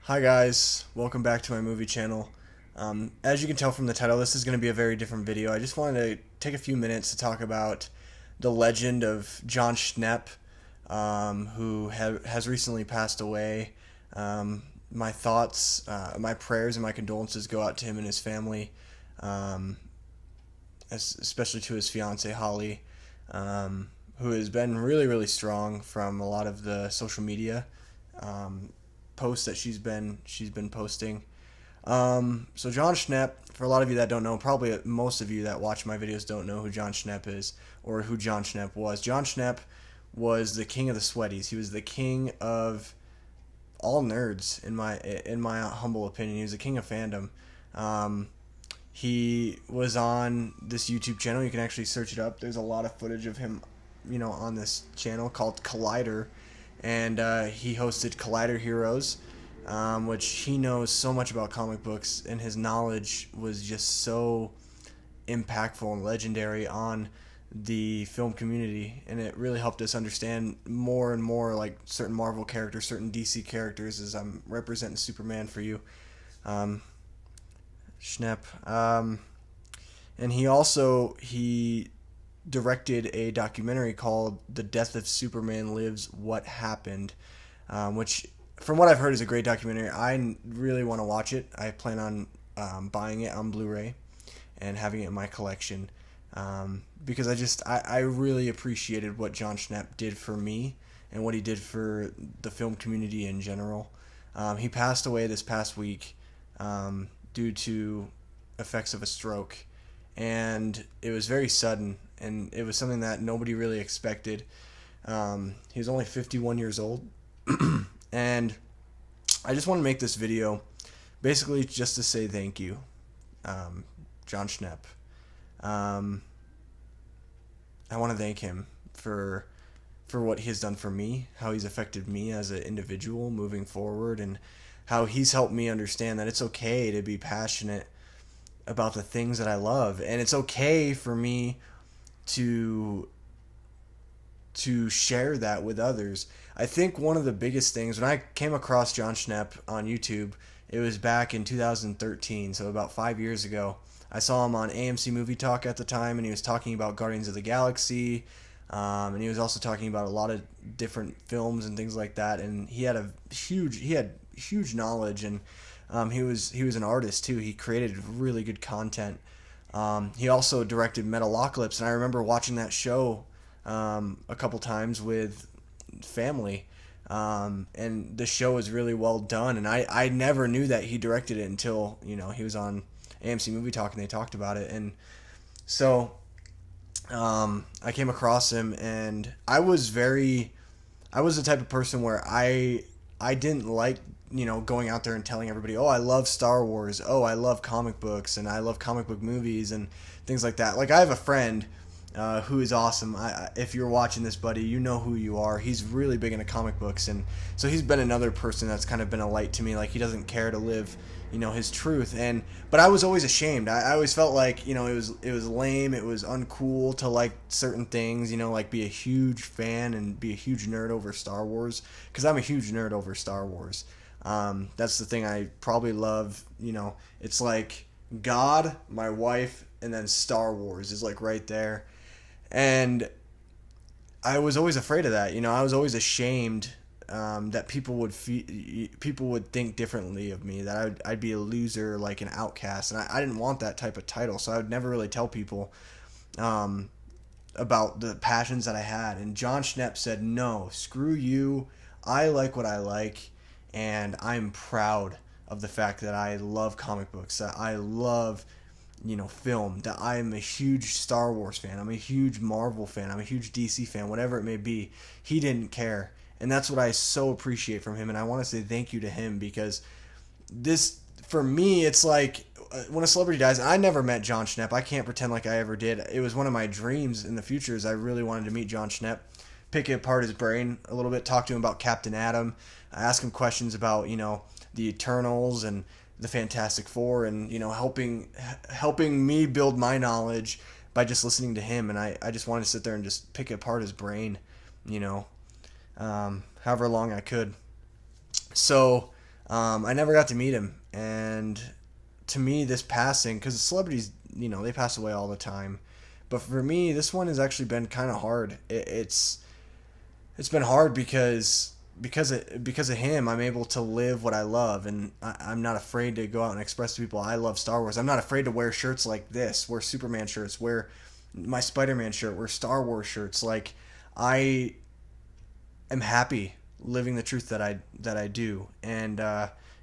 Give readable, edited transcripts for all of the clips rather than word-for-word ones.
Hi guys, welcome back to my movie channel. As you can tell from the title, this is going to be a very different video. I just wanted to take a few minutes to talk about the legend of Jon Schnepp, who has recently passed away. My thoughts, my prayers, and my condolences go out to him and his family, especially to his fiancee Holly, who has been really, really strong from a lot of the social media posts that she's been posting. So Jon Schnepp, for a lot of you that don't know, probably most of you that watch my videos don't know who Jon Schnepp is or who Jon Schnepp was. Jon Schnepp was the king of the sweaties. He was the king of all nerds in my humble opinion. He was the king of fandom. He was on this YouTube channel. You can actually search it up. There's a lot of footage of him, on this channel called Collider, and he hosted Collider Heroes, which he knows so much about comic books, and his knowledge was just so impactful and legendary on the film community, and it really helped us understand more and more like certain Marvel characters, certain DC characters, as I'm representing Superman for you, Schnepp. And he directed a documentary called The Death of Superman Lives: What Happened, which, from what I've heard, is a great documentary. I really want to watch it. I plan on buying it on Blu-ray and having it in my collection, because I really appreciated what Jon Schnepp did for me and what he did for the film community in general. He passed away this past week due to effects of a stroke, and it was very sudden, and it was something that nobody really expected. He was only 51 years old, and I just want to make this video basically just to say thank you, Jon Schnepp. I want to thank him for what he has done for me, how he's affected me as an individual moving forward, and how he's helped me understand that it's okay to be passionate about the things that I love, and it's okay for me to share that with others. I think one of the biggest things, when I came across Jon Schnepp on YouTube, it was back in 2013, so about 5 years ago. I saw him on AMC Movie Talk at the time, and he was talking about Guardians of the Galaxy, and he was also talking about a lot of different films and things like that, and he had huge knowledge, and he was an artist too. He created really good content. He also directed Metalocalypse, and I remember watching that show a couple times with family, and the show was really well done, and I never knew that he directed it until he was on AMC Movie Talk and they talked about it. And so I came across him, and I was the type of person where I didn't like going out there and telling everybody, oh, I love Star Wars, oh, I love comic books, and I love comic book movies and things like that. Like, I have a friend who is awesome. If you're watching this, buddy, you know who you are. He's really big into comic books, and so he's been another person that's kind of been a light to me. Like, he doesn't care to live his truth, but I was always ashamed. I always felt like it was lame, it was uncool to like certain things, like be a huge fan and be a huge nerd over Star Wars, because I'm a huge nerd over Star Wars. That's the thing I probably love. It's like God, my wife, and then Star Wars is like right there. And I was always afraid of that. I was always ashamed that people would think differently of me, that I'd be a loser, like an outcast, and I didn't want that type of title, so I would never really tell people about the passions that I had. And Jon Schnepp said, no, screw you, I like what I like, and I'm proud of the fact that I love comic books, that I love film, that I'm a huge Star Wars fan, I'm a huge Marvel fan, I'm a huge DC fan, whatever it may be. He didn't care, and that's what I so appreciate from him, and I want to say thank you to him, because this, for me, it's like when a celebrity dies. I never met Jon Schnepp. I can't pretend like I ever did. It was one of my dreams in the future, is I really wanted to meet Jon Schnepp, pick apart his brain a little bit, talk to him about Captain Atom, ask him questions about the Eternals and the Fantastic Four, and helping me build my knowledge by just listening to him. And I just wanted to sit there and just pick apart his brain, however long I could. So I never got to meet him, and to me, this passing, because celebrities, they pass away all the time, but for me, this one has actually been kind of hard. It's been hard because of him. I'm able to live what I love, and I'm not afraid to go out and express to people I love Star Wars. I'm not afraid to wear shirts like this, wear Superman shirts, wear my Spider-Man shirt, wear Star Wars shirts. Like, I am happy living the truth that I do, and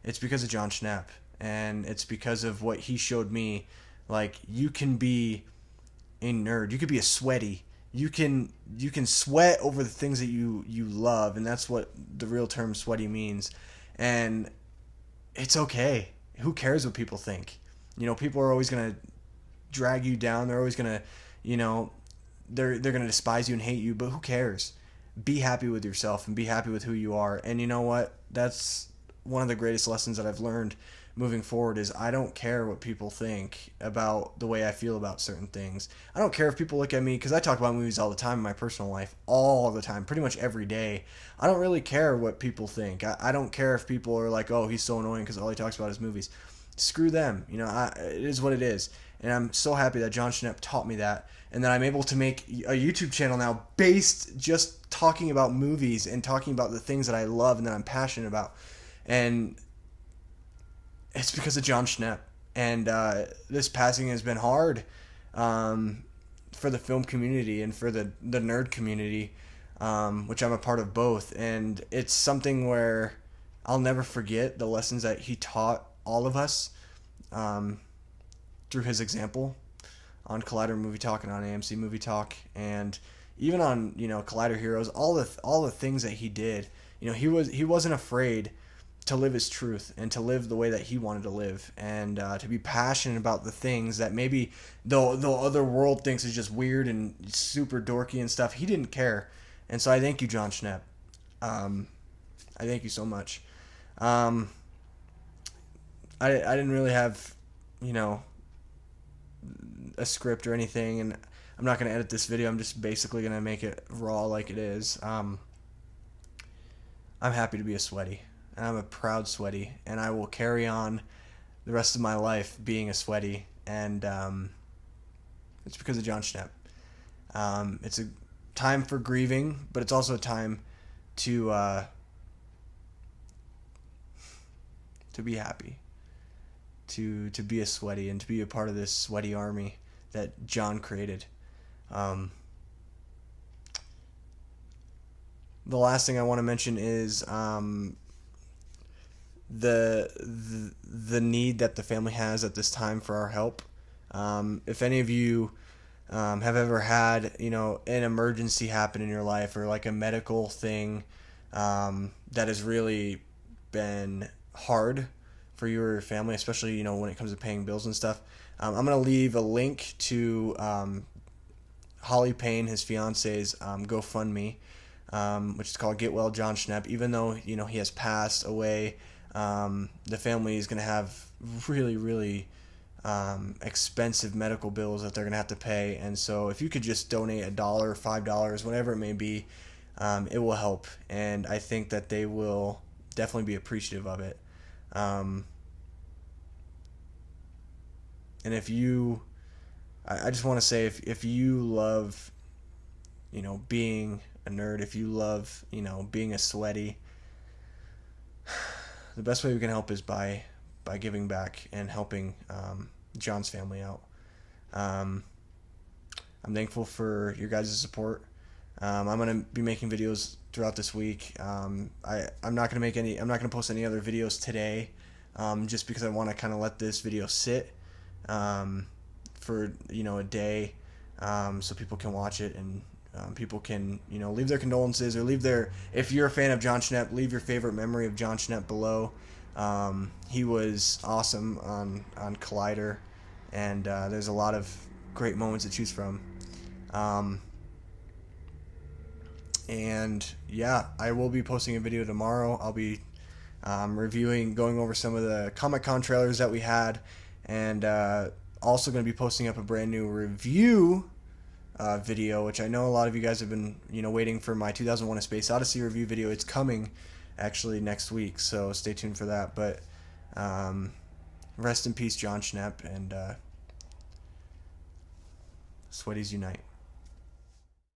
it's because of Jon Schnepp, and it's because of what he showed me. Like, you can be a nerd, you could be a sweaty, you can sweat over the things that you love, and that's what the real term sweaty means. And it's okay. Who cares what people think? People are always gonna drag you down. They're always gonna, you know, they're gonna despise you and hate you. But who cares? Be happy with yourself and be happy with who you are. And you know what? That's one of the greatest lessons that I've learned moving forward is I don't care what people think about the way I feel about certain things. I don't care if people look at me, because I talk about movies all the time in my personal life, all the time, pretty much every day. I don't really care what people think. I don't care if people are like, oh, he's so annoying because all he talks about is movies. Screw them. It is what it is. And I'm so happy that Jon Schnepp taught me that, and that I'm able to make a YouTube channel now based just talking about movies and talking about the things that I love and that I'm passionate about. And it's because of Jon Schnepp. And this passing has been hard for the film community and for the nerd community, which I'm a part of both. And it's something where I'll never forget the lessons that he taught all of us through his example on Collider Movie Talk and on AMC Movie Talk, and even on Collider Heroes. All the things that he did. He wasn't afraid to live his truth and to live the way that he wanted to live, and to be passionate about the things that maybe the other world thinks is just weird and super dorky and stuff. He didn't care. And so I thank you, Jon Schnepp. I thank you so much. I didn't really have a script or anything, and I'm not going to edit this video. I'm just basically going to make it raw like it is. I'm happy to be a sweaty, and I'm a proud sweaty, and I will carry on the rest of my life being a sweaty, and it's because of Jon Schnepp. It's a time for grieving, but it's also a time to be happy, to be a sweaty, and to be a part of this sweaty army that Jon created. The last thing I want to mention is the need that the family has at this time for our help. If any of you have ever had an emergency happen in your life, or like a medical thing that has really been hard for you or your family, especially when it comes to paying bills and stuff, I'm going to leave a link to Holly Payne, his fiance's GoFundMe, which is called Get Well Jon Schnepp. Even though he has passed away, the family is going to have really, really expensive medical bills that they're going to have to pay. And so if you could just donate $1, $5, whatever it may be, it will help. And I think that they will definitely be appreciative of it. And if you, I just want to say, if you love, being a nerd, if you love, being a sweaty, the best way we can help is by giving back and helping Jon's family out. I'm thankful for your guys' support. I'm gonna be making videos throughout this week. I'm not gonna post any other videos today, just because I want to kind of let this video sit for a day, so people can watch it, and people can leave their condolences, or if you're a fan of Jon Schnepp, leave your favorite memory of Jon Schnepp below. He was awesome on Collider, and there's a lot of great moments to choose from. And yeah, I will be posting a video tomorrow. I'll be going over some of the Comic-Con trailers that we had, and also going to be posting up a brand new review video, which I know a lot of you guys have been waiting for my 2001: A Space Odyssey review video. It's coming actually next week, so stay tuned for that. But rest in peace, Jon Schnepp, and Sweaties Unite.